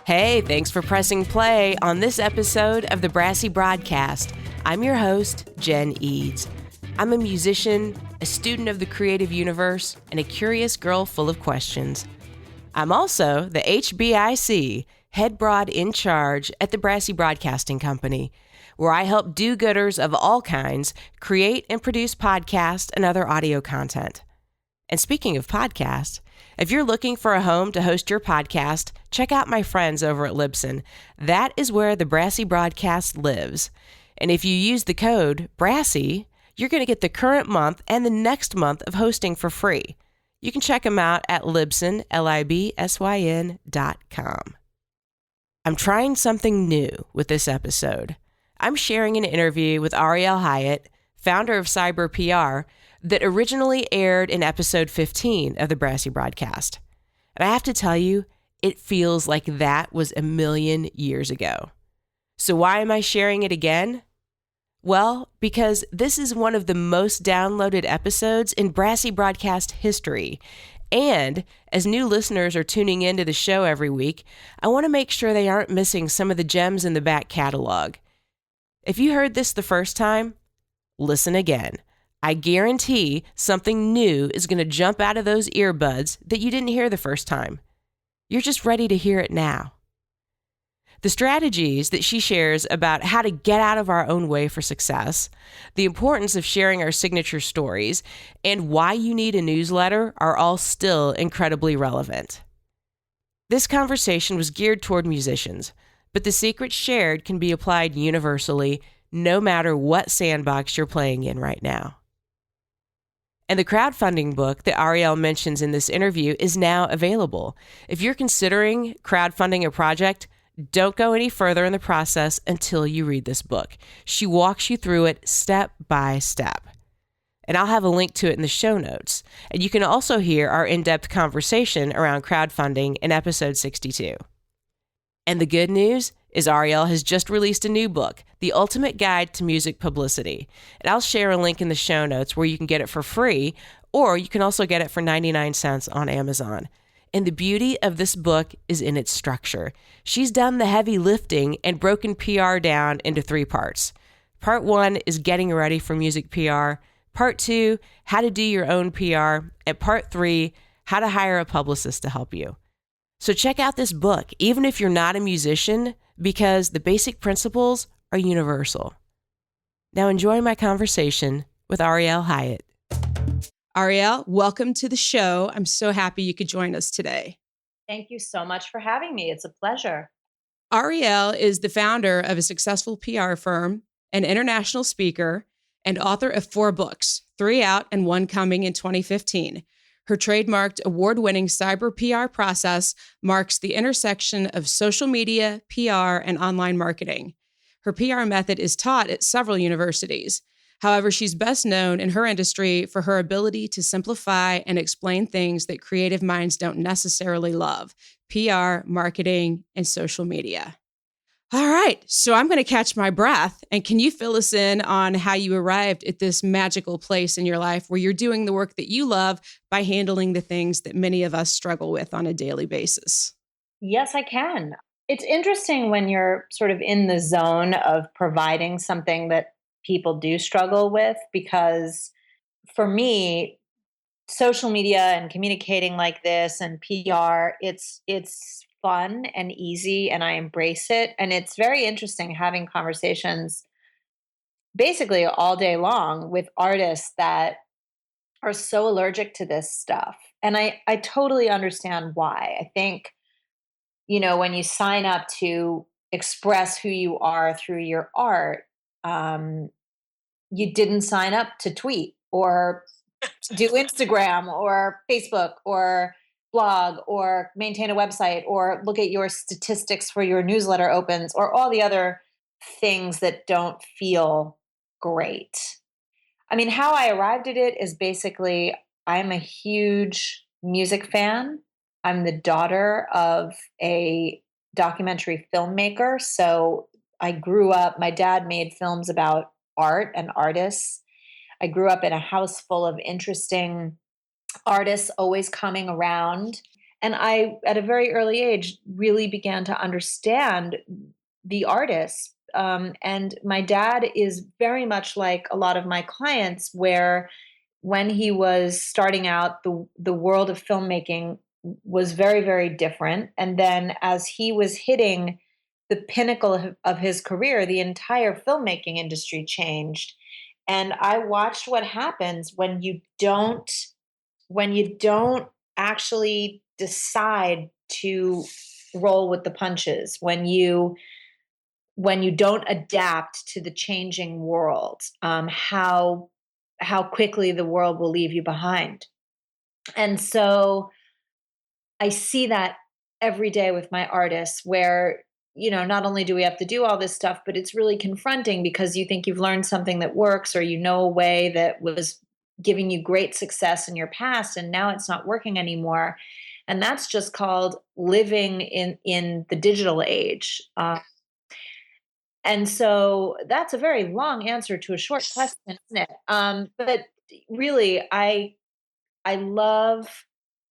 Hey, thanks for pressing play on this episode of the Brassy broadcast. I'm your host, Jen Eads. I'm a musician, a student of the creative universe, and a curious girl full of questions. I'm also the HBIC, head broad in charge at the Brassy Broadcasting Company, where I help do-gooders of all kinds create and produce podcasts and other audio content. And speaking of podcasts, if you're looking for a home to host your podcast, check out my friends over at Libsyn. That is where the Brassy broadcast lives. And if you use the code Brassy, you're going to get the current month and the next month of hosting for free. You can check them out at Libsyn, LIBSYN.com. I'm trying something new with this episode. I'm sharing an interview with Ariel Hyatt, founder of CyberPR, that originally aired in episode 15 of the Brassy broadcast. And I have to tell you, it feels like that was a million years ago. So why am I sharing it again? Well, because this is one of the most downloaded episodes in Brassy broadcast history. And as new listeners are tuning into the show every week, I want to make sure they aren't missing some of the gems in the back catalog. If you heard this the first time, listen again. I guarantee something new is going to jump out of those earbuds that you didn't hear the first time. You're just ready to hear it now. The strategies that she shares about how to get out of our own way for success, the importance of sharing our signature stories, and why you need a newsletter are all still incredibly relevant. This conversation was geared toward musicians, but the secrets shared can be applied universally, no matter what sandbox you're playing in right now. And the crowdfunding book that Ariel mentions in this interview is now available. If you're considering crowdfunding a project, don't go any further in the process until you read this book. She walks you through it step by step. And I'll have a link to it in the show notes. And you can also hear our in-depth conversation around crowdfunding in episode 62. And the good news is Ariel has just released a new book, The Ultimate Guide to Music Publicity. And I'll share a link in the show notes where you can get it for free, or you can also get it for 99 cents on Amazon. And the beauty of this book is in its structure. She's done the heavy lifting and broken PR down into 3 parts. Part 1 is getting ready for music PR. Part 2, how to do your own PR. And Part 3, how to hire a publicist to help you. So check out this book, even if you're not a musician, because the basic principles are universal. Now enjoy my conversation with Ariel Hyatt. Ariel, welcome to the show. I'm so happy you could join us today. Thank you so much for having me. It's a pleasure. Ariel is the founder of a successful PR firm, an international speaker, and author of 4 books, 3 out and 1 coming in 2015. Her trademarked award-winning CyberPR process marks the intersection of social media, PR, and online marketing. Her PR method is taught at several universities. However, she's best known in her industry for her ability to simplify and explain things that creative minds don't necessarily love: PR, marketing, and social media. All right, so I'm going to catch my breath. And can you fill us in on how you arrived at this magical place in your life where you're doing the work that you love by handling the things that many of us struggle with on a daily basis? Yes, I can. It's interesting when you're sort of in the zone of providing something that people do struggle with, because for me, social media and communicating like this and PR, it's fun and easy, and I embrace it. And it's very interesting having conversations basically all day long with artists that are so allergic to this stuff. And I totally understand why. I think, when you sign up to express who you are through your art, you didn't sign up to tweet or do Instagram or Facebook or blog or maintain a website or look at your statistics for your newsletter opens or all the other things that don't feel great. I mean, how I arrived at it is basically I'm a huge music fan. I'm the daughter of a documentary filmmaker. So I grew up, my dad made films about art and artists. I grew up in a house full of interesting artists always coming around. And I, at a very early age, really began to understand the artists. And my dad is very much like a lot of my clients, where when he was starting out, the world of filmmaking was very, very different. And then as he was hitting the pinnacle of his career, the entire filmmaking industry changed. And I watched what happens when you don't actually decide to roll with the punches, when you don't adapt to the changing world, how quickly the world will leave you behind. And so I see that every day with my artists, where, not only do we have to do all this stuff, but it's really confronting because you think you've learned something that works, or a way that was giving you great success in your past, and now it's not working anymore. And that's just called living in the digital age. And so that's a very long answer to a short question, isn't it? But really, I love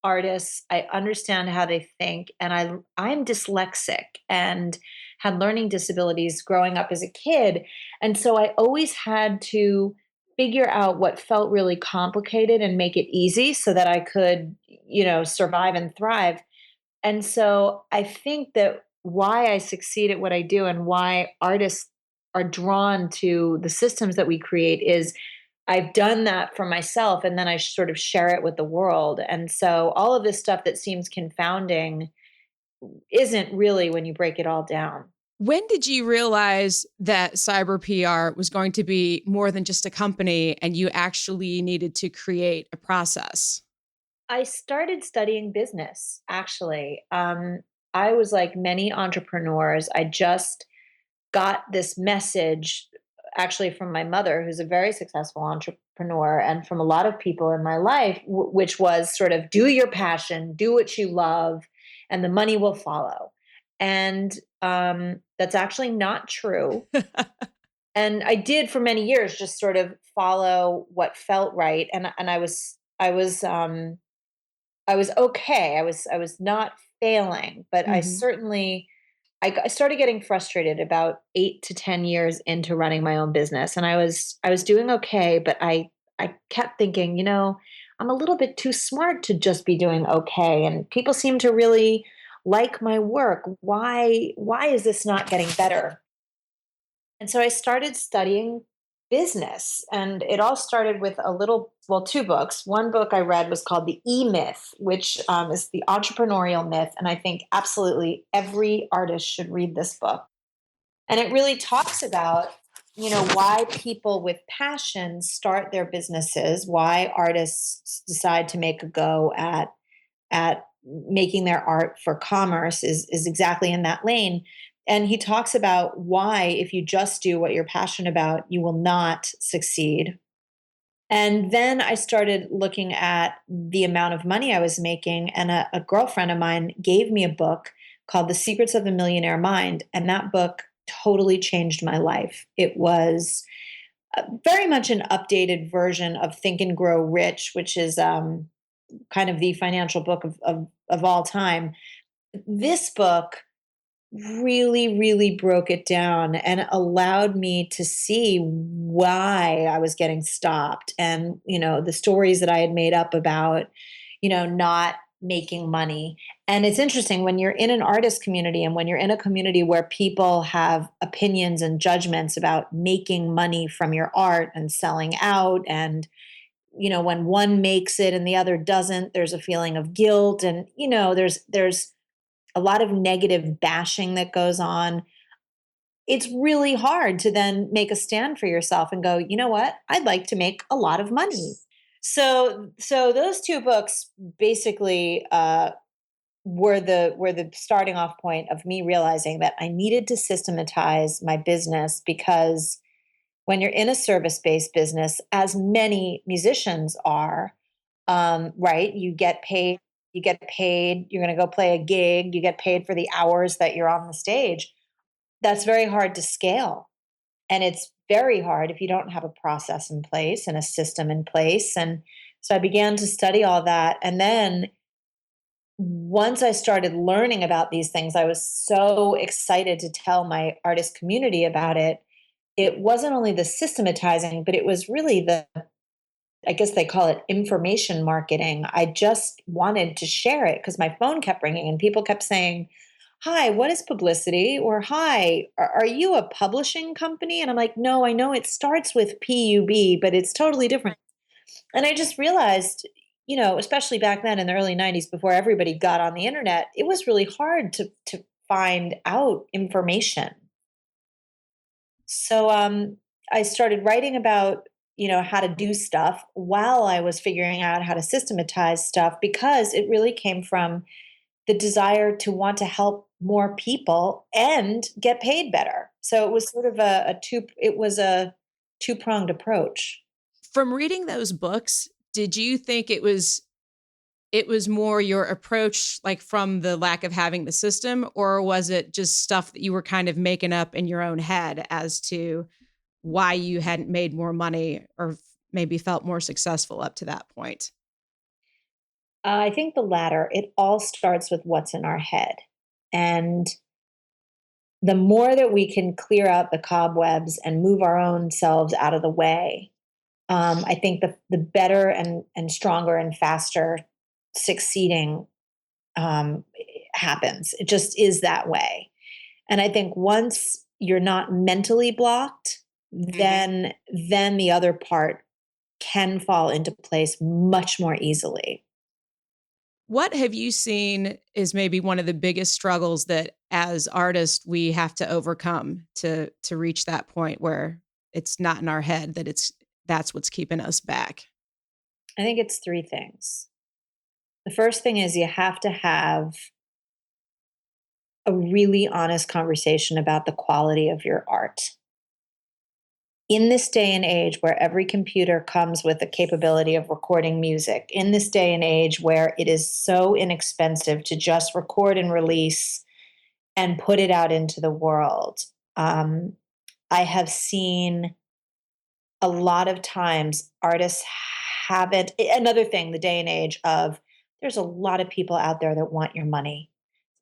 artists. I understand how they think, and I'm dyslexic and had learning disabilities growing up as a kid, and so I always had to figure out what felt really complicated and make it easy so that I could, survive and thrive. And so I think that why I succeed at what I do and why artists are drawn to the systems that we create is I've done that for myself, and then I sort of share it with the world. And so all of this stuff that seems confounding isn't really when you break it all down. When did you realize that CyberPR was going to be more than just a company and you actually needed to create a process? I started studying business, actually. I was like many entrepreneurs. I just got this message, actually, from my mother, who's a very successful entrepreneur, and from a lot of people in my life, which was sort of do your passion, do what you love, and the money will follow. And that's actually not true. And I did for many years just sort of follow what felt right, and I was okay. I was not failing, but I Mhm. certainly I started getting frustrated about 8 to 10 years into running my own business, and I was doing okay, but I kept thinking, I'm a little bit too smart to just be doing okay, and people seem to really like my work. Why is this not getting better? And so I started studying business. And it all started with two books. One book I read was called The E Myth, which is the entrepreneurial myth. And I think absolutely every artist should read this book. And it really talks about, why people with passion start their businesses, why artists decide to make a go at making their art for commerce is exactly in that lane. And he talks about why, if you just do what you're passionate about, you will not succeed. And then I started looking at the amount of money I was making, and a girlfriend of mine gave me a book called The Secrets of the Millionaire Mind. And that book totally changed my life. It was very much an updated version of Think and Grow Rich, which is kind of the financial book of all time. This book really, really broke it down and allowed me to see why I was getting stopped, and, the stories that I had made up about, not making money. And it's interesting when you're in an artist community and when you're in a community where people have opinions and judgments about making money from your art and selling out, and when one makes it and the other doesn't, there's a feeling of guilt, and there's a lot of negative bashing that goes on. It's really hard to then make a stand for yourself and go, you know what, I'd like to make a lot of money. So those two books basically were the starting off point of me realizing that I needed to systematize my business, because when you're in a service-based business, as many musicians are, right? You get paid, you're going to go play a gig, you get paid for the hours that you're on the stage. That's very hard to scale. And it's very hard if you don't have a process in place and a system in place. And so I began to study all that. And then once I started learning about these things, I was so excited to tell my artist community about it. It wasn't only the systematizing, but it was really I guess they call it information marketing. I just wanted to share it because my phone kept ringing and people kept saying, "Hi, what is publicity?" Or "Hi, are you a publishing company?" And I'm like, "No, I know it starts with PUB, but it's totally different." And I just realized, especially back then in the early 90s before everybody got on the internet, it was really hard to find out information. So I started writing about, how to do stuff while I was figuring out how to systematize stuff because it really came from the desire to want to help more people and get paid better. So it was sort of a two-pronged approach. From reading those books, did you think it was more your approach, like, from the lack of having the system, or was it just stuff that you were kind of making up in your own head as to why you hadn't made more money or maybe felt more successful up to that point? I think the latter. It all starts with what's in our head. And the more that we can clear out the cobwebs and move our own selves out of the way, I think the better and stronger and faster succeeding happens. It just is that way. And I think once you're not mentally blocked, then the other part can fall into place much more easily. What have you seen is maybe one of the biggest struggles that as artists we have to overcome to reach that point where it's not in our head that that's what's keeping us back? I think it's three things. The first thing is you have to have a really honest conversation about the quality of your art. In this day and age where every computer comes with the capability of recording music, in this day and age where it is so inexpensive to just record and release and put it out into the world, I have seen a lot of times artists haven't. Another thing, the day and age of there's a lot of people out there that want your money.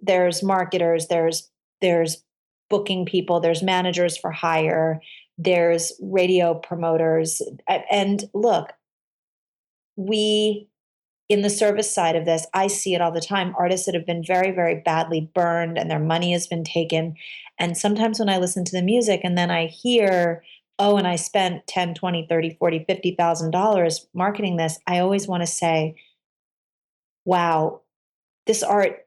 There's marketers, there's booking people, there's managers for hire, there's radio promoters. And look, we in the service side of this, I see it all the time. Artists that have been very, very badly burned and their money has been taken. And sometimes when I listen to the music and then I hear, oh, and I spent 10, 20, 30, 40, $50,000 marketing this, I always want to say, wow, this art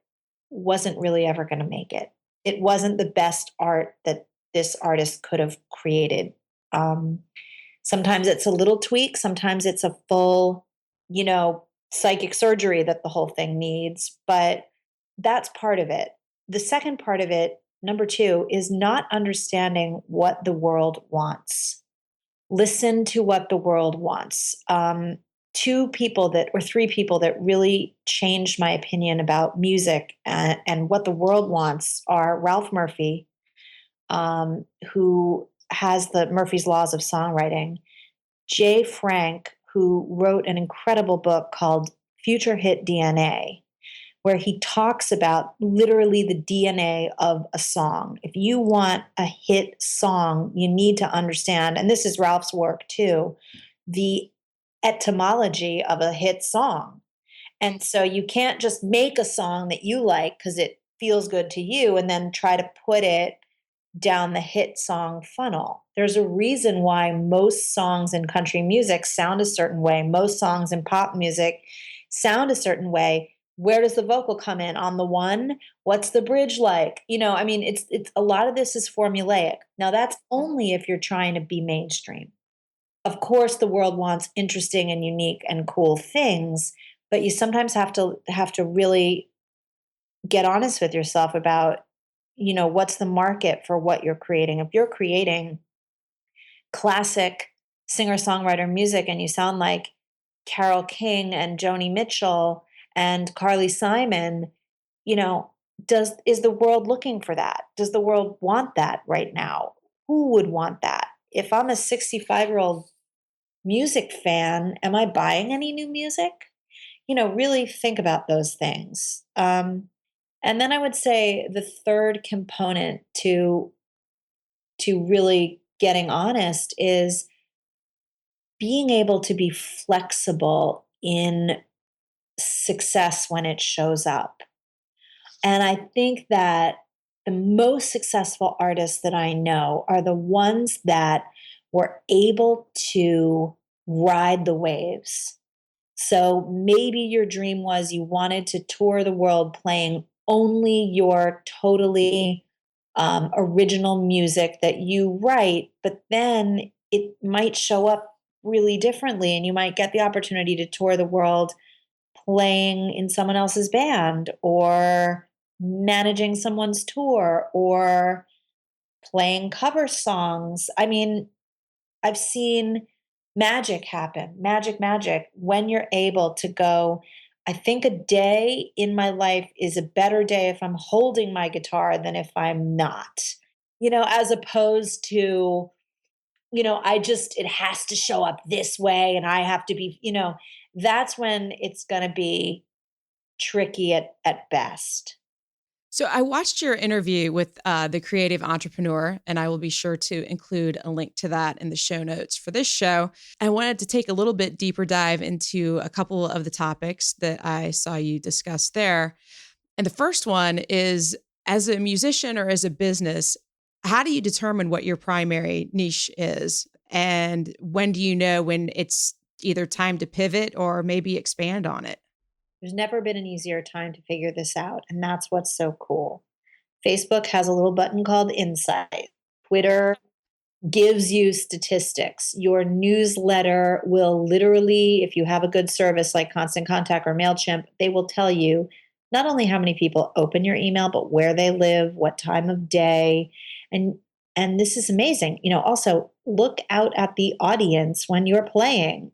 wasn't really ever going to make it. It wasn't the best art that this artist could have created. Um, Sometimes it's a little tweak, sometimes it's a full, psychic surgery that the whole thing needs, but that's part of it. The second part of it, number two, is not understanding what the world wants. Listen to what the world wants. Two people that, or three people that really changed my opinion about music and what the world wants are Ralph Murphy, who has the Murphy's Laws of Songwriting, Jay Frank, who wrote an incredible book called Future Hit DNA, where he talks about literally the DNA of a song. If you want a hit song, you need to understand, and this is Ralph's work too, the etymology of a hit song. And so you can't just make a song that you like because it feels good to you and then try to put it down the hit song funnel. There's a reason why most songs in country music sound a certain way. Most songs in pop music sound a certain way. Where does the vocal come in? On the one? What's the bridge like? It's a lot of this is formulaic. Now that's only if you're trying to be mainstream. Of course, the world wants interesting and unique and cool things, but you sometimes have to really get honest with yourself about, what's the market for what you're creating. If you're creating classic singer-songwriter music and you sound like Carole King and Joni Mitchell and Carly Simon, you know, is the world looking for that? Does the world want that right now? Who would want that? If I'm a 65-year-old music fan, am I buying any new music? really think about those things. And then I would say the third component to really getting honest is being able to be flexible in success when it shows up. And I think that the most successful artists that I know are the ones that were able to ride the waves. So maybe your dream was you wanted to tour the world playing only your totally original music that you write, but then it might show up really differently, and you might get the opportunity to tour the world playing in someone else's band or managing someone's tour or playing cover songs. I mean, I've seen magic happen, magic, when you're able to go. I think a day in my life is a better day if I'm holding my guitar than if I'm not, as opposed to, it has to show up this way and I have to be, that's when it's going to be tricky at best. So I watched your interview with the creative entrepreneur, and I will be sure to include a link to that in the show notes for this show. I wanted to take a little bit deeper dive into a couple of the topics that I saw you discuss there. And the first one is, as a musician or as a business, how do you determine what your primary niche is? And when do you know when it's either time to pivot or maybe expand on it? There's never been an easier time to figure this out, and that's what's so cool. Facebook has a little button called Insight. Twitter gives you statistics. Your newsletter will literally, if you have a good service like Constant Contact or MailChimp, they will tell you not only how many people open your email, but where they live, what time of day. And this is amazing. Also look out at the audience when you're playing.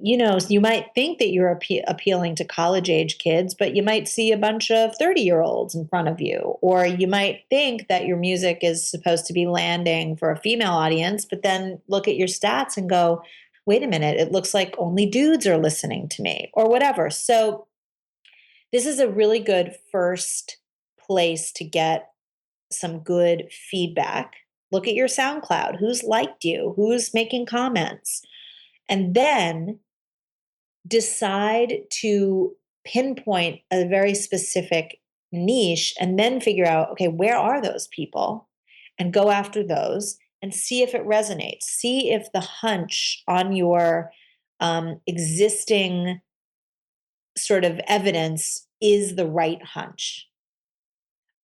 You might think that you're appealing to college age kids, but you might see a bunch of 30-year-olds in front of you. Or you might think that your music is supposed to be landing for a female audience, but then look at your stats and go, wait a minute, it looks like only dudes are listening to me, or whatever. So this is a really good first place to get some good feedback. Look at your SoundCloud. Who's liked you? Who's making comments? And then decide to pinpoint a very specific niche and then figure out, okay, where are those people? And go after those and see if it resonates. See if the hunch on your existing sort of evidence is the right hunch.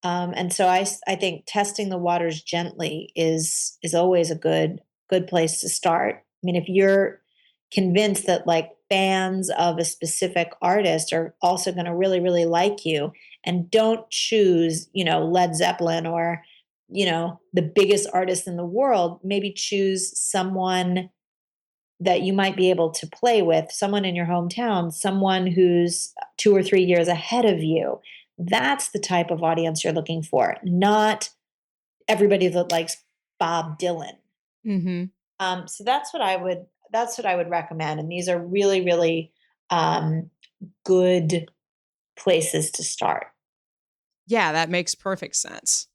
And so I think testing the waters gently is always a good place to start. I mean, if you're convinced that like fans of a specific artist are also going to really, really like you, and don't choose, Led Zeppelin or, the biggest artist in the world, maybe choose someone that you might be able to play with, someone in your hometown, someone who's 2 or 3 years ahead of you. That's the type of audience you're looking for, not everybody that likes Bob Dylan. Mm-hmm. So that's what I would recommend, and these are really, really good places to start. Yeah, that makes perfect sense.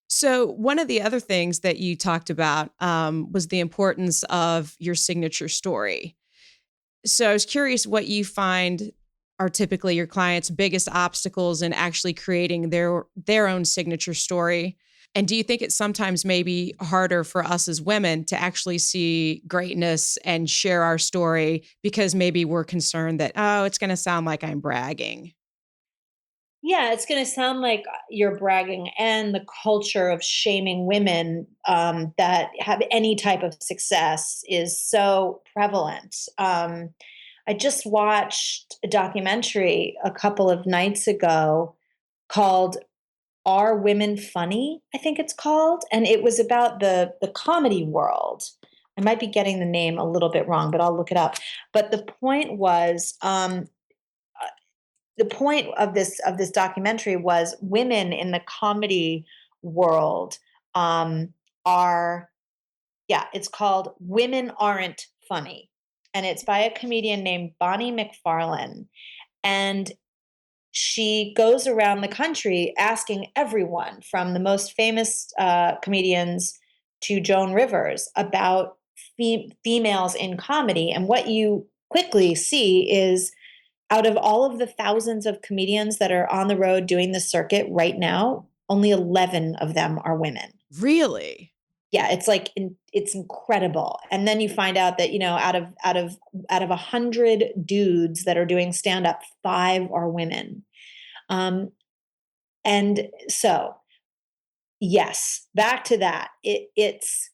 So, one of the other things that you talked about was the importance of your signature story. So, I was curious what you find are typically your clients' biggest obstacles in actually creating their own signature story. And do you think it's sometimes maybe harder for us as women to actually see greatness and share our story because maybe we're concerned that, oh, it's going to sound like I'm bragging? Yeah, it's going to sound like you're bragging, and the culture of shaming women that have any type of success is so prevalent. I just watched a documentary a couple of nights ago called "Are Women Funny?" I think it's called, and it was about the comedy world. I might be getting the name a little bit wrong, but I'll look it up. But the point of this documentary was women in the comedy world are, yeah, it's called "Women Aren't Funny." and it's by a comedian named Bonnie McFarlane. And she goes around the country asking everyone from the most famous comedians to Joan Rivers about females in comedy. And what you quickly see is out of all of the thousands of comedians that are on the road doing the circuit right now, only 11 of them are women. Really? Yeah, it's like it's incredible. And then you find out that, out of 100 dudes that are doing stand up, 5 are women. And so, yes, back to that. It's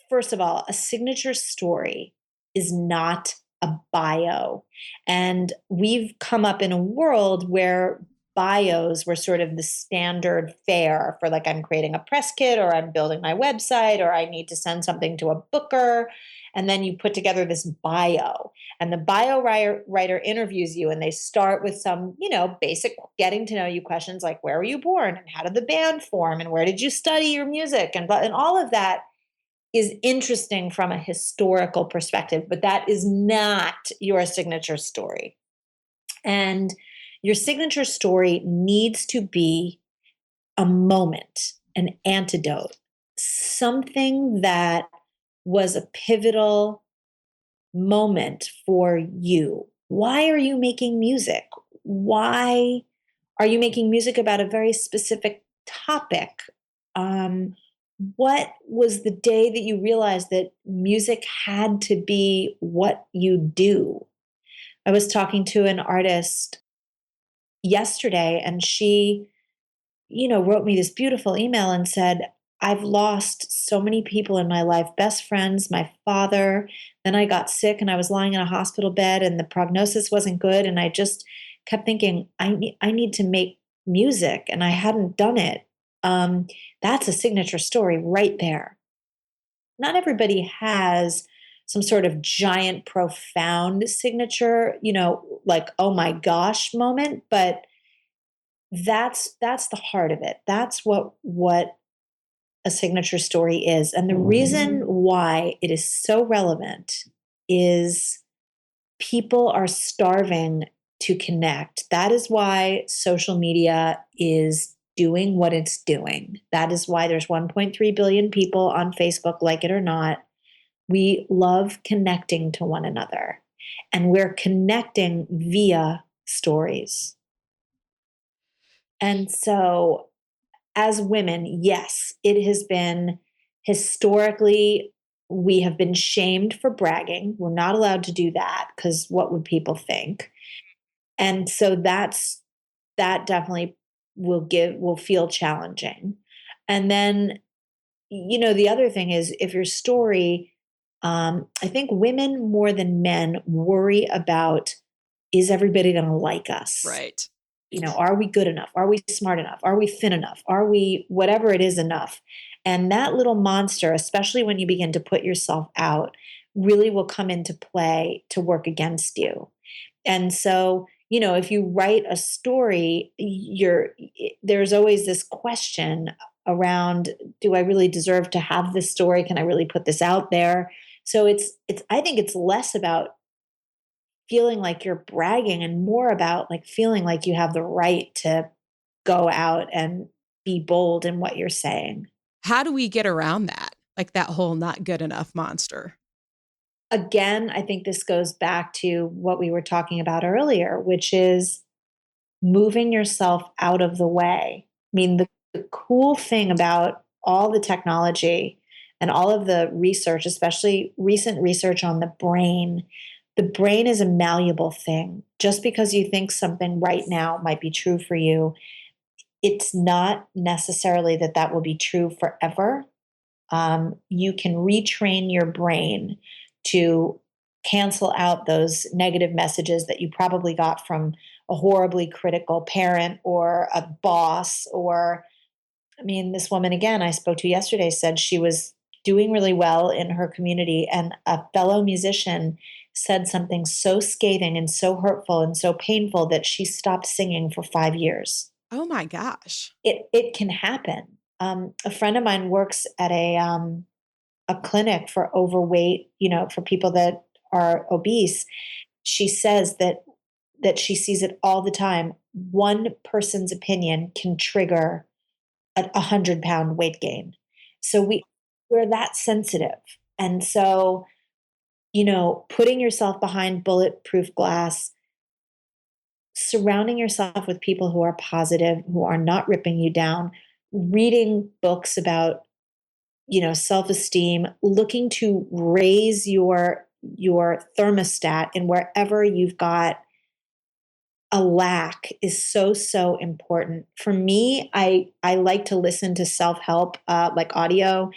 first of all, a signature story is not a bio. And we've come up in a world where bios were sort of the standard fare for, like, I'm creating a press kit, or I'm building my website, or I need to send something to a booker. And then you put together this bio, and the bio writer interviews you, and they start with some, basic getting to know you questions like, where were you born, and how did the band form, and where did you study your music, and all of that is interesting from a historical perspective, but that is not your signature story. And your signature story needs to be a moment, an antidote, something that was a pivotal moment for you. Why are you making music? Why are you making music about a very specific topic? What was the day that you realized that music had to be what you do? I was talking to an artist yesterday, and she, wrote me this beautiful email and said, I've lost so many people in my life, best friends, my father. Then I got sick and I was lying in a hospital bed and the prognosis wasn't good. And I just kept thinking, I need to make music, and I hadn't done it. That's a signature story right there. Not everybody has some sort of giant, profound signature, like, oh my gosh moment, but that's the heart of it. That's what a signature story is. And the reason why it is so relevant is people are starving to connect. That is why social media is doing what it's doing. That is why there's 1.3 billion people on Facebook, like it or not. We love connecting to one another, and we're connecting via stories. And so, as women, yes, it has been historically, we have been shamed for bragging. We're not allowed to do that because what would people think? And so that definitely will feel challenging. And then, the other thing is, if your story, I think women more than men worry about, is everybody going to like us? Right. Are we good enough? Are we smart enough? Are we thin enough? Are we whatever it is enough? And that little monster, especially when you begin to put yourself out, really will come into play to work against you. And so, if you write a story, there's always this question around, do I really deserve to have this story? Can I really put this out there? So I think it's less about feeling like you're bragging and more about, like, feeling like you have the right to go out and be bold in what you're saying. How do we get around that? Like that whole not good enough monster? Again, I think this goes back to what we were talking about earlier, which is moving yourself out of the way. I mean, the cool thing about all the technology and all of the research, especially recent research on the brain is a malleable thing. Just because you think something right now might be true for you, it's not necessarily that will be true forever. You can retrain your brain to cancel out those negative messages that you probably got from a horribly critical parent or a boss. Or, I mean, this woman, again, I spoke to yesterday, said she was doing really well in her community, and a fellow musician said something so scathing and so hurtful and so painful that she stopped singing for 5 years. Oh my gosh. It can happen. A friend of mine works at a clinic for overweight, for people that are obese, she says that she sees it all the time. One person's opinion can trigger a 100-pound weight gain. So we're that sensitive. And so, putting yourself behind bulletproof glass, surrounding yourself with people who are positive, who are not ripping you down, reading books about, self-esteem, looking to raise your thermostat and wherever you've got a lack is so important. For me, I like to listen to self-help like audio,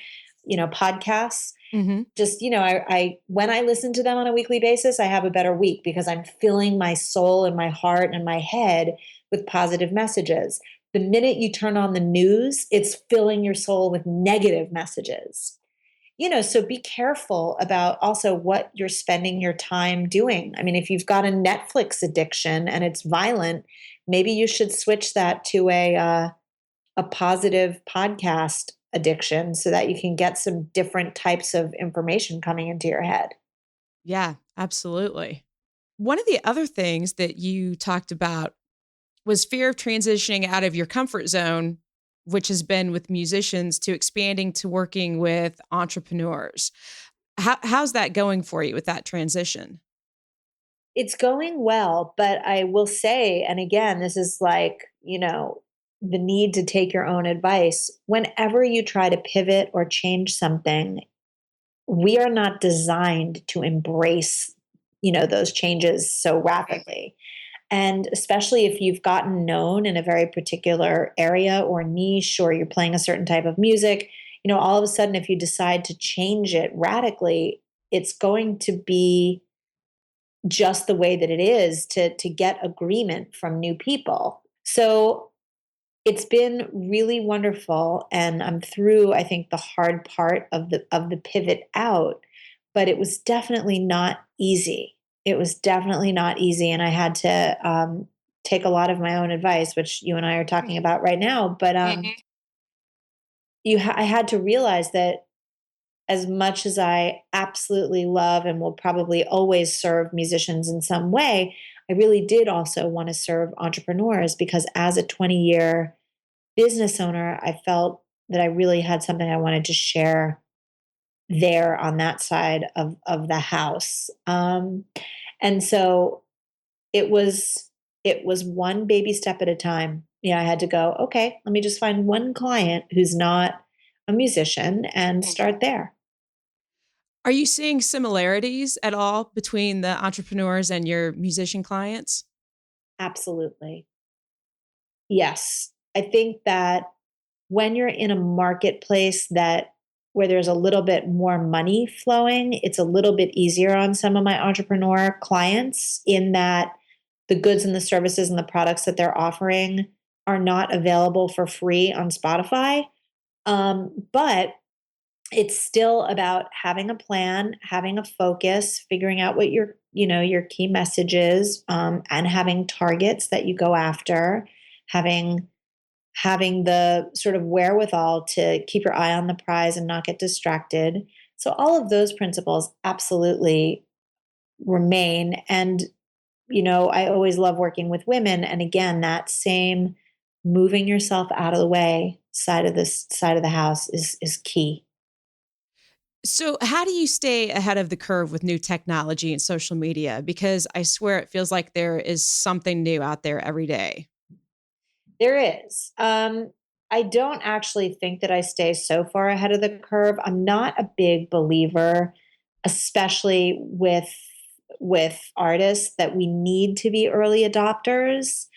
podcasts. Mm-hmm. Just, I when I listen to them on a weekly basis, I have a better week because I'm filling my soul and my heart and my head with positive messages. The minute you turn on the news, it's filling your soul with negative messages. So be careful about also what you're spending your time doing. I mean, if you've got a Netflix addiction and it's violent, maybe you should switch that to a positive podcast addiction so that you can get some different types of information coming into your head. Yeah, absolutely. One of the other things that you talked about was fear of transitioning out of your comfort zone, which has been with musicians, to expanding to working with entrepreneurs. How's that going for you with that transition? It's going well, but I will say, and again, this is like, the need to take your own advice. Whenever you try to pivot or change something, we are not designed to embrace, those changes so rapidly. And especially if you've gotten known in a very particular area or niche, or you're playing a certain type of music, all of a sudden, if you decide to change it radically, it's going to be just the way that it is to get agreement from new people. So it's been really wonderful, and I'm through, I think, the hard part of the pivot out, but it was definitely not easy. It was definitely not easy, and I had to take a lot of my own advice, which you and I are talking about right now. But I had to realize that as much as I absolutely love and will probably always serve musicians in some way, I really did also want to serve entrepreneurs because as a 20-year business owner, I felt that I really had something I wanted to share there on that side of the house. And so it was one baby step at a time. I had to go, okay, let me just find one client who's not a musician and start there. Are you seeing similarities at all between the entrepreneurs and your musician clients? Absolutely. Yes. I think that when you're in a marketplace that where there's a little bit more money flowing, it's a little bit easier on some of my entrepreneur clients in that the goods and the services and the products that they're offering are not available for free on Spotify. But it's still about having a plan, having a focus, figuring out what your key message is, and having targets that you go after, having the sort of wherewithal to keep your eye on the prize and not get distracted. So all of those principles absolutely remain. And, I always love working with women. And again, that same moving yourself out of the way side of the house is key. So, how do you stay ahead of the curve with new technology and social media? Because I swear it feels like there is something new out there every day. There is. I don't actually think that I stay so far ahead of the curve. I'm not a big believer, especially with artists, that we need to be early adopters.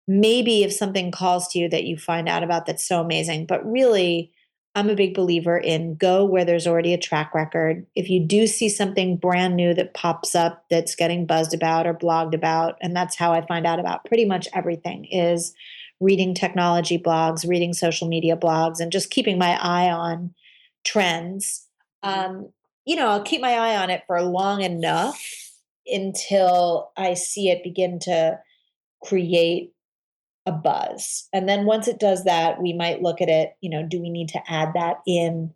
Maybe if something calls to you that you find out about that's so amazing, but really I'm a big believer in go where there's already a track record. If you do see something brand new that pops up that's getting buzzed about or blogged about, and that's how I find out about pretty much everything, is reading technology blogs, reading social media blogs, and just keeping my eye on trends. I'll keep my eye on it for long enough until I see it begin to create a buzz. And then once it does that, we might look at it, do we need to add that in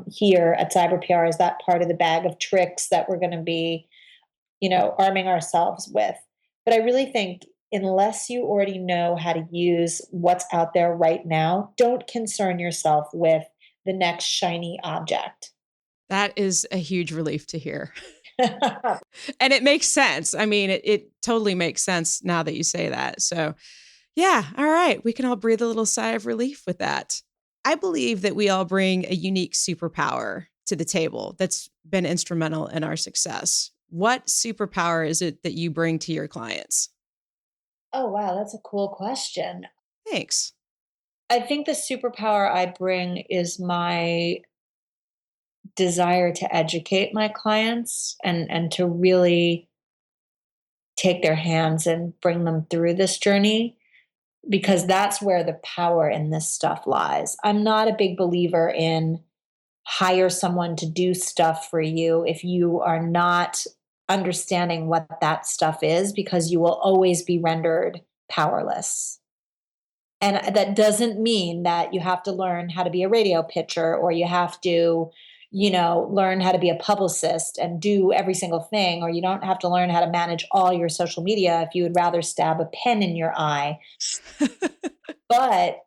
here at CyberPR? Is that part of the bag of tricks that we're going to be arming ourselves with. But I really think unless you already know how to use what's out there right now, don't concern yourself with the next shiny object. That is a huge relief to hear. And it makes sense. I mean, it totally makes sense now that you say that. So, yeah, all right. We can all breathe a little sigh of relief with that. I believe that we all bring a unique superpower to the table that's been instrumental in our success. What superpower is it that you bring to your clients? Oh, wow, that's a cool question. Thanks. I think the superpower I bring is my desire to educate my clients and to really take their hands and bring them through this journey, because that's where the power in this stuff lies. I'm not a big believer in hire someone to do stuff for you if you are not understanding what that stuff is, because you will always be rendered powerless. And that doesn't mean that you have to learn how to be a radio pitcher, or you have to, learn how to be a publicist and do every single thing, or you don't have to learn how to manage all your social media if you would rather stab a pen in your eye. But,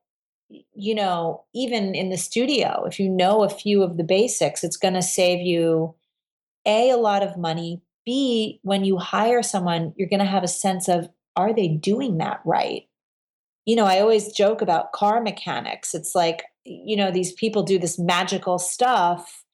even in the studio, if you know a few of the basics, it's going to save you a lot of money. B, when you hire someone, you're going to have a sense of, are they doing that right? I always joke about car mechanics. It's like, these people do this magical stuff.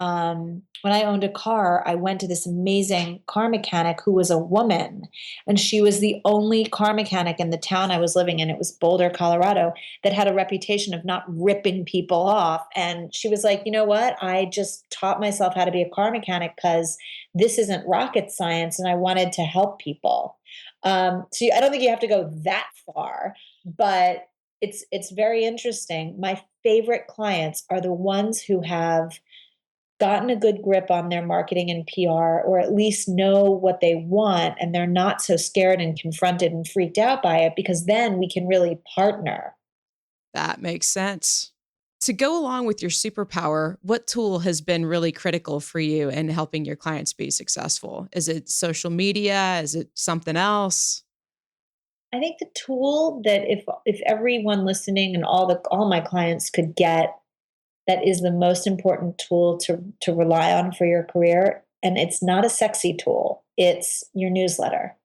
When I owned a car, I went to this amazing car mechanic who was a woman, and she was the only car mechanic in the town I was living in. It was Boulder, Colorado, that had a reputation of not ripping people off. And she was like, you know what? I just taught myself how to be a car mechanic because this isn't rocket science, and I wanted to help people. So I don't think you have to go that far, but it's very interesting. My favorite clients are the ones who have gotten a good grip on their marketing and PR, or at least know what they want, and they're not so scared and confronted and freaked out by it, because then we can really partner. That makes sense. To go along with your superpower, what tool has been really critical for you in helping your clients be successful? Is it social media? Is it something else? I think the tool that if everyone listening and all my clients could get, that is the most important tool to rely on for your career, and it's not a sexy tool. It's your newsletter.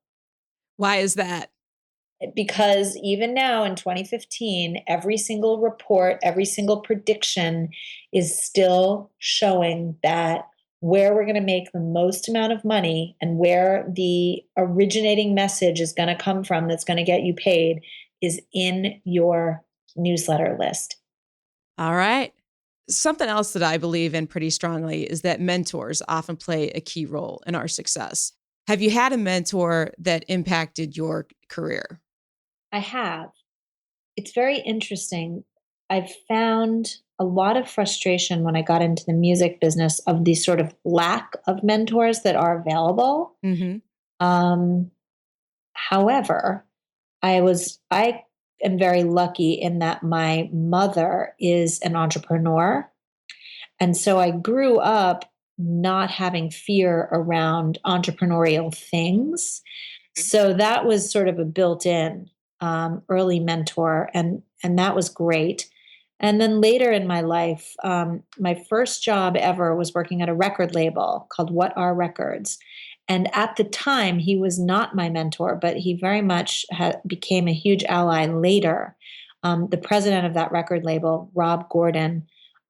Why is that? Because even now in 2015, every single report, every single prediction is still showing that where we're going to make the most amount of money and where the originating message is going to come from that's going to get you paid is in your newsletter list. All right. Something else that I believe in pretty strongly is that mentors often play a key role in our success. Have you had a mentor that impacted your career? I have. It's very interesting. I've found a lot of frustration when I got into the music business of the sort of lack of mentors that are available. Mm-hmm. Um, However, I am very lucky in that my mother is an entrepreneur. And so I grew up not having fear around entrepreneurial things. So that was sort of a built-in early mentor, and that was great. And then later in my life, my first job ever was working at a record label called What Are Records. And at the time, he was not my mentor, but he very much became a huge ally later. The president of that record label, Rob Gordon,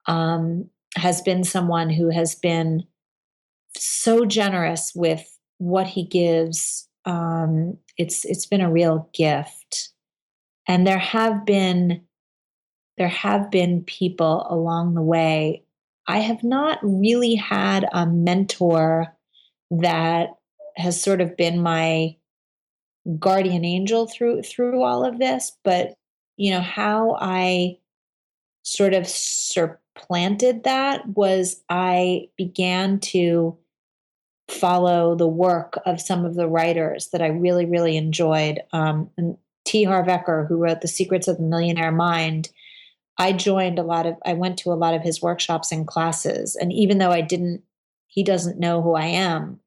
has been someone who has been so generous with what he gives. It's been a real gift, and there have been people along the way. I have not really had a mentor that has sort of been my guardian angel through all of this, but how I sort of supplanted that was I began to follow the work of some of the writers that I really, really enjoyed. And T. Harv Eker, who wrote The Secrets of the Millionaire Mind, I went to a lot of his workshops and classes. And even though he doesn't know who I am,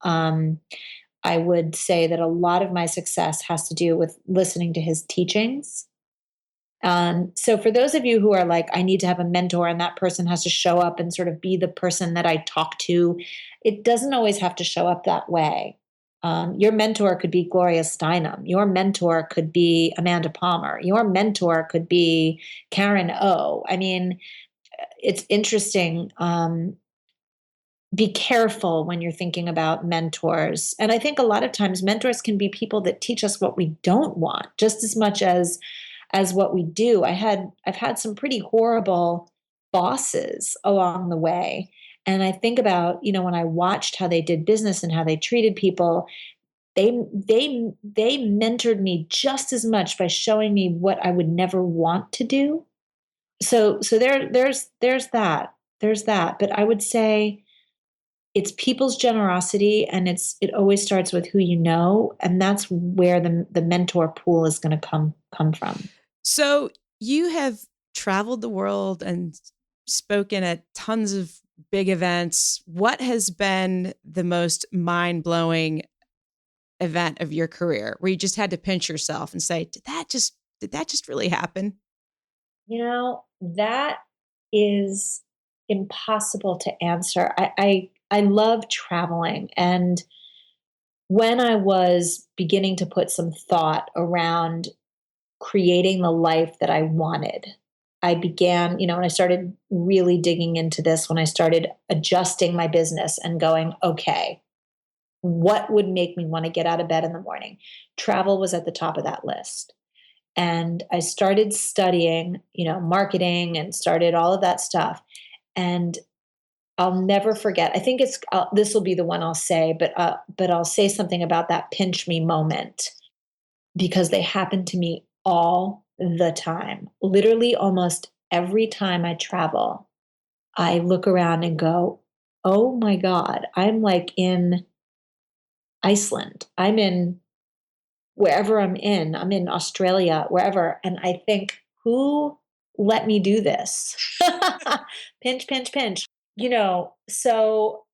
I would say that a lot of my success has to do with listening to his teachings. So for those of you who are like, I need to have a mentor and that person has to show up and sort of be the person that I talk to, it doesn't always have to show up that way. Your mentor could be Gloria Steinem. Your mentor could be Amanda Palmer. Your mentor could be Karen O. I mean, it's interesting. Be careful when you're thinking about mentors. And I think a lot of times mentors can be people that teach us what we don't want just as much as what we do. I've had some pretty horrible bosses along the way. And I think about, when I watched how they did business and how they treated people, they mentored me just as much by showing me what I would never want to do. So there's that. There's that. But I would say it's people's generosity, and it always starts with who you know, and that's where the mentor pool is going to come from. So you have traveled the world and spoken at tons of big events. What has been the most mind-blowing event of your career where you just had to pinch yourself and say, did that just really happen? That is impossible to answer. I love traveling, and when I was beginning to put some thought around creating the life that I wanted, I began, when I started really digging into this, when I started adjusting my business and going, okay, what would make me want to get out of bed in the morning? Travel was at the top of that list. And I started studying, marketing, and started all of that stuff. And I'll never forget. I think this will be the one I'll say, but I'll say something about that pinch me moment, because they happen to me all the time. Literally almost every time I travel, I look around and go, "Oh my God, I'm like in Iceland. I'm in wherever I'm in Australia, wherever." And I think, who let me do this? Pinch, pinch, pinch. So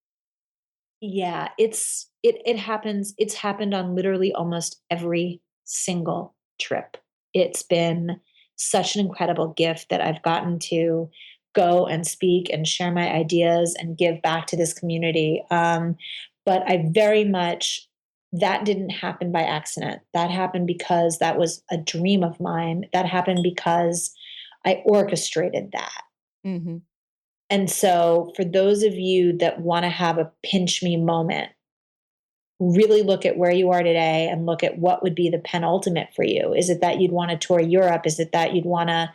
yeah, it happens. It's happened on literally almost every single trip. It's been such an incredible gift that I've gotten to go and speak and share my ideas and give back to this community. But I very much, that didn't happen by accident. That happened because that was a dream of mine. That happened because I orchestrated that. Mm-hmm. And so, for those of you that want to have a pinch me moment, really look at where you are today and look at what would be the penultimate for you. Is it that you'd want to tour Europe? Is it that you'd want to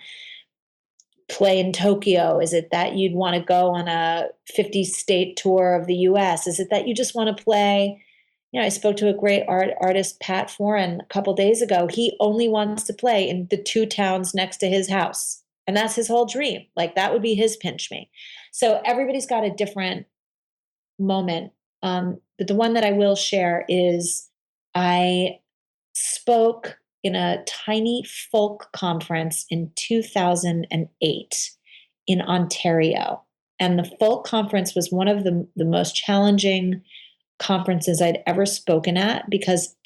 play in Tokyo? Is it that you'd want to go on a 50-state tour of the US? Is it that you just want to play? I spoke to a great artist, Pat Foran, a couple days ago. He only wants to play in the 2 towns next to his house. And that's his whole dream. Like, that would be his pinch me. So everybody's got a different moment. But the one that I will share is, I spoke in a tiny folk conference in 2008 in Ontario. And the folk conference was one of the most challenging conferences I'd ever spoken at, because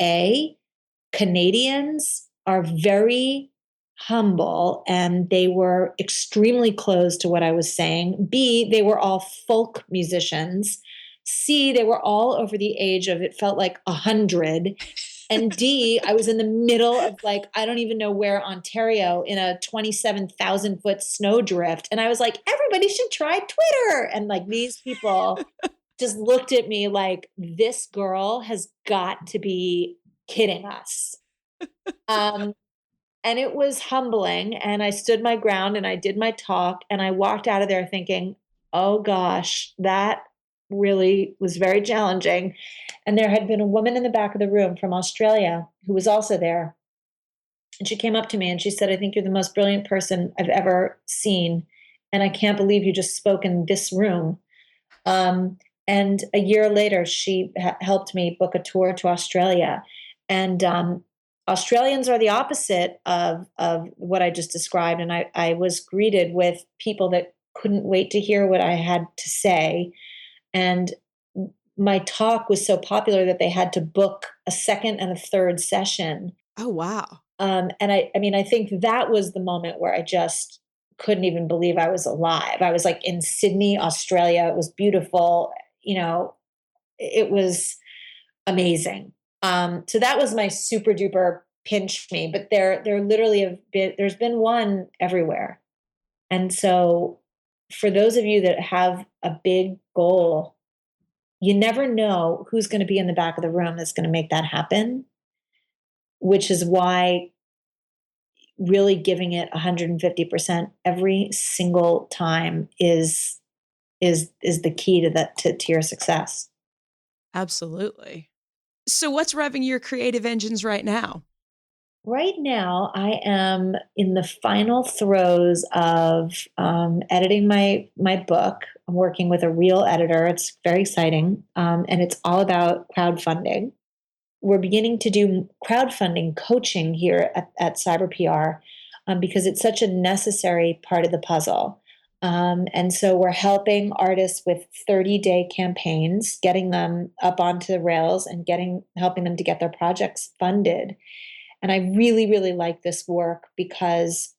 Canadians are very humble and they were extremely closed to what I was saying. B, they were all folk musicians. C, they were all over the age of, it felt like 100. And D, I was in the middle of, like, I don't even know where, Ontario, in a 27,000 foot snowdrift. And I was like, everybody should try Twitter. And like, these people just looked at me like, this girl has got to be kidding us. And it was humbling. And I stood my ground and I did my talk. And I walked out of there thinking, oh gosh, that really was very challenging. And there had been a woman in the back of the room from Australia who was also there. And she came up to me and she said, I think you're the most brilliant person I've ever seen. And I can't believe you just spoke in this room. And a year later, she helped me book a tour to Australia. And Australians are the opposite of what I just described. And I was greeted with people that couldn't wait to hear what I had to say. And my talk was so popular that they had to book a second and a third session. Oh, wow. And I think that was the moment where I just couldn't even believe I was alive. I was like in Sydney, Australia. It was beautiful. It was amazing. So that was my super duper pinch me, but there literally there's been one everywhere. And so for those of you that have a big goal, you never know who's going to be in the back of the room that's going to make that happen, which is why really giving it 150% every single time is the key to that, to your success. Absolutely. So what's revving your creative engines right now? Right now, I am in the final throes of editing my book. I'm working with a real editor. It's very exciting, and it's all about crowdfunding. We're beginning to do crowdfunding coaching here at CyberPR because it's such a necessary part of the puzzle. And so we're helping artists with 30-day campaigns, getting them up onto the rails and helping them to get their projects funded. And I really, really like this work because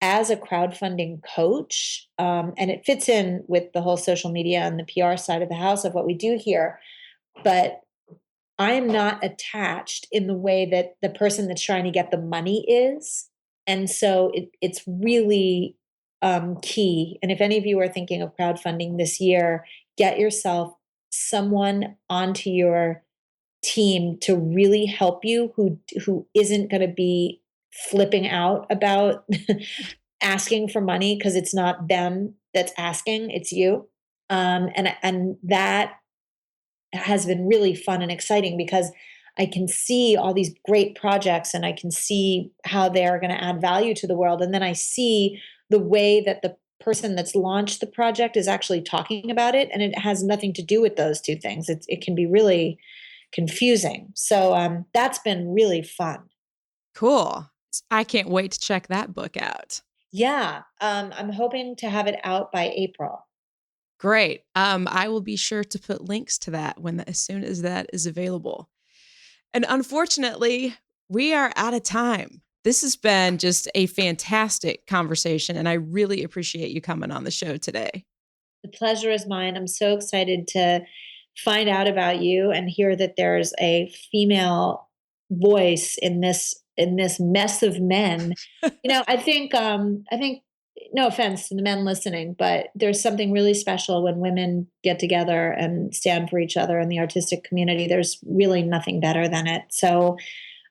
as a crowdfunding coach, and it fits in with the whole social media and the PR side of the house of what we do here, but I am not attached in the way that the person that's trying to get the money is. And so it's really key. And if any of you are thinking of crowdfunding this year, get yourself someone onto your team to really help you who isn't going to be flipping out about asking for money because it's not them that's asking, it's you. And that has been really fun and exciting because I can see all these great projects and I can see how they're going to add value to the world. And then I see the way that the person that's launched the project is actually talking about it. And it has nothing to do with those two things. It can be really confusing. So that's been really fun. Cool. I can't wait to check that book out. Yeah. I'm hoping to have it out by April. Great. I will be sure to put links to that as soon as that is available. And unfortunately, we are out of time. This has been just a fantastic conversation, and I really appreciate you coming on the show today. The pleasure is mine. I'm so excited to find out about you and hear that there's a female voice in this mess of men. I think no offense to the men listening, but there's something really special when women get together and stand for each other in the artistic community. There's really nothing better than it. So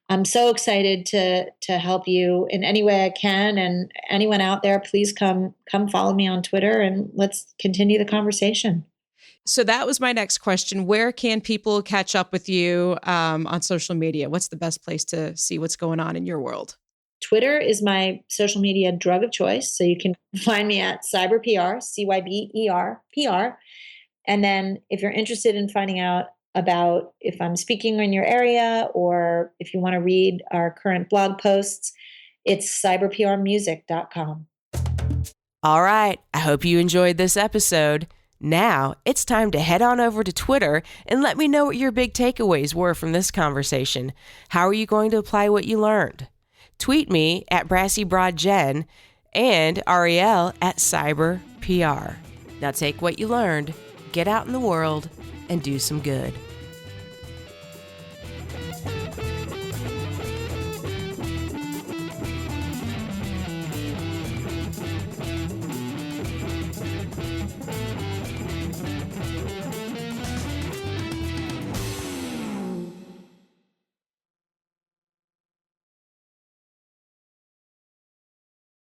I'm so excited to help you in any way I can. And anyone out there, please come follow me on Twitter and let's continue the conversation. So that was my next question. Where can people catch up with you on social media? What's the best place to see what's going on in your world? Twitter is my social media drug of choice. So you can find me at CyberPR, CYBER, PR. And then if you're interested in finding out about if I'm speaking in your area or if you want to read our current blog posts, it's cyberprmusic.com. All right. I hope you enjoyed this episode. Now it's time to head on over to Twitter and let me know what your big takeaways were from this conversation. How are you going to apply what you learned? Tweet me at BrassyBroadGen and Ariel at CyberPR. Now take what you learned, get out in the world, and do some good.